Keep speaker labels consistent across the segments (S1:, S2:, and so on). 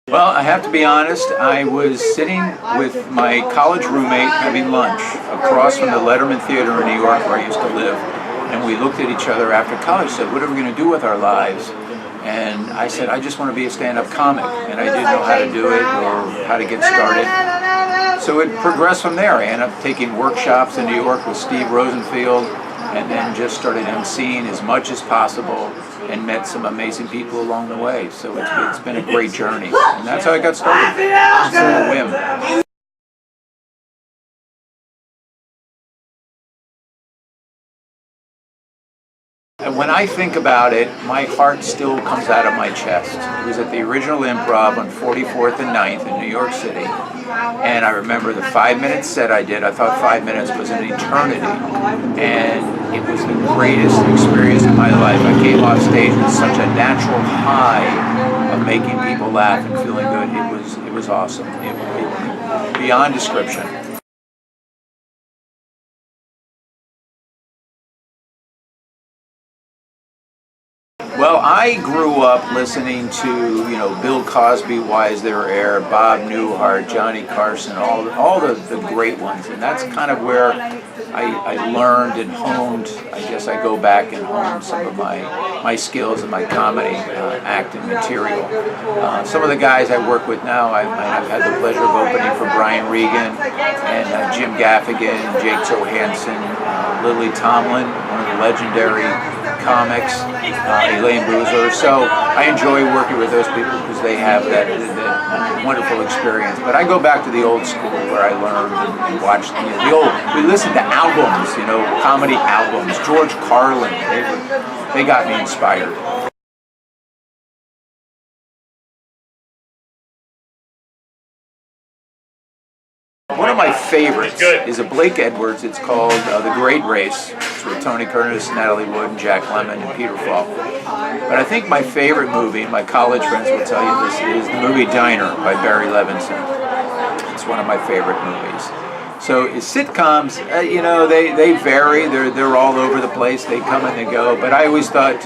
S1: Well, I have to be honest, I was sitting with my college roommate having lunch across from the Letterman Theater in New York where I used to live, and we looked at each other after college, said, what are we going to do with our lives? And I said, I just want to be a stand-up comic, and I didn't know how to do it or how to get started. So it progressed from there. I ended up taking workshops in New York with Steve Rosenfield, and then just started emceeing as much as possible and met some amazing people along the way. So it's been a great journey. And that's how I got started, just on a whim. And when I think about it, my heart still comes out of my chest. It was at the original Improv on 44th and 9th in New York City. And I remember the 5-minute set I did. I thought 5 minutes was an eternity. And it was the greatest experience of my life. I came off stage with such a natural high of making people laugh and feeling good. It was awesome. It was beyond description. Well, I grew up listening to, Bill Cosby, Why Is There Air, Bob Newhart, Johnny Carson, all the great ones. And that's kind of where I learned and honed. I guess I go back and hone some of my skills and my comedy acting material. Some of the guys I work with now, I've had the pleasure of opening for Brian Regan and Jim Gaffigan, Jake Johansson, Lily Tomlin, one of the legendary comics, Elaine Boozer. So I enjoy working with those people because they have that wonderful experience. But I go back to the old school where I learned and watched the old. We listened to albums, comedy albums. George Carlin, they got me inspired. One of my favorites is a Blake Edwards. It's called The Great Race. It's with Tony Curtis, Natalie Wood, and Jack Lemmon, and Peter Falk. But I think my favorite movie, my college friends will tell you this, is the movie Diner by Barry Levinson. It's one of my favorite movies. So sitcoms, they vary. They're all over the place. They come and they go. But I always thought,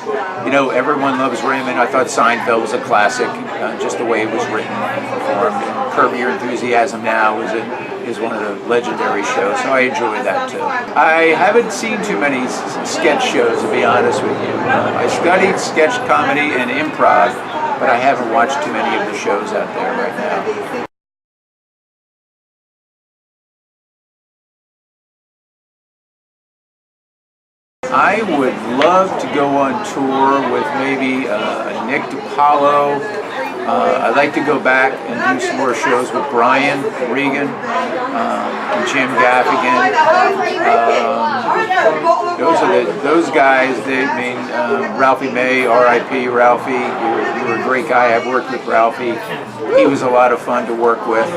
S1: Everyone Loves Raymond. I thought Seinfeld was a classic, just the way it was written and performed. And Curb Your Enthusiasm Now is one of the legendary shows, so I enjoy that too. I haven't seen too many sketch shows, to be honest with you. I studied sketch comedy and improv, but I haven't watched too many of the shows out there right now. I would love to go on tour with maybe Nick DiPaolo. I'd like to go back and do some more shows with Brian Regan and Jim Gaffigan. Those guys. Ralphie May, R.I.P. Ralphie. You were a great guy. I've worked with Ralphie. He was a lot of fun to work with.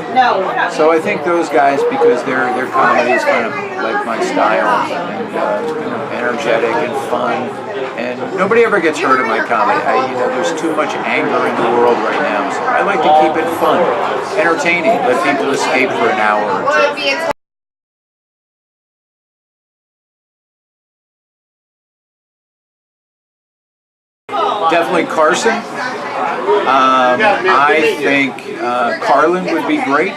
S1: So I think those guys, because their comedy is kind of like my style, and kind of energetic and fun, and nobody ever gets hurt in my comedy. There's too much anger in the world right now, so I like to keep it fun, entertaining, let people escape for an hour or two. Definitely Carson. I think Carlin would be great.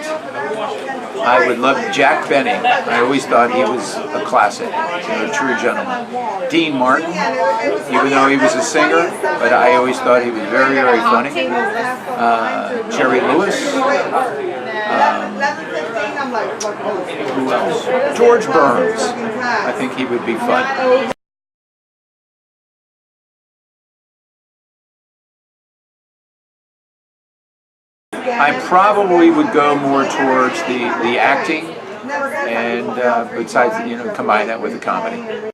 S1: I would love Jack Benny. I always thought he was a classic, a true gentleman. Dean Martin, even though he was a singer, but I always thought he was very, very funny. Jerry Lewis. Who else? George Burns. I think he would be fun. I probably would go more towards the acting, and besides, combine that with the comedy.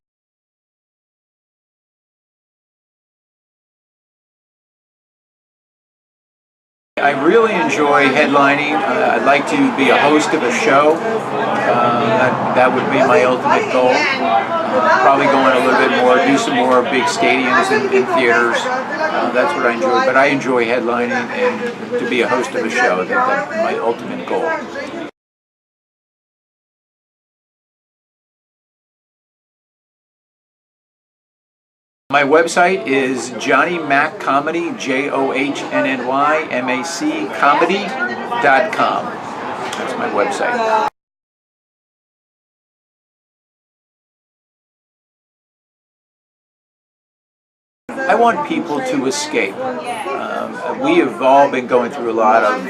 S1: I really enjoy headlining. I'd like to be a host of a show. That would be my ultimate goal. Probably going a little bit more, do some more big stadiums and theaters. That's what I enjoy. But I enjoy headlining, and to be a host of a show. That's my ultimate goal. My website is Johnny Mac Comedy, JOHNNYMAC comedy.com. That's my website. I want people to escape. We have all been going through a lot of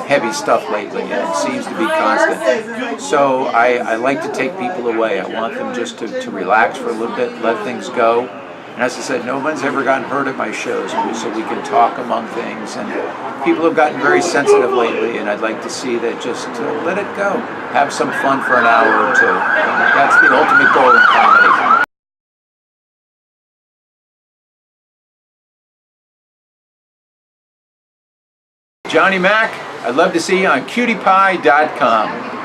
S1: heavy stuff lately, and it seems to be constant. So I like to take people away. I want them just to relax for a little bit, let things go. And as I said, no one's ever gotten hurt at my shows, so we can talk among things. And people have gotten very sensitive lately, and I'd like to see that just let it go. Have some fun for an hour or two. That's the ultimate goal in comedy. Johnny Mac, I'd love to see you on cutiepie.com.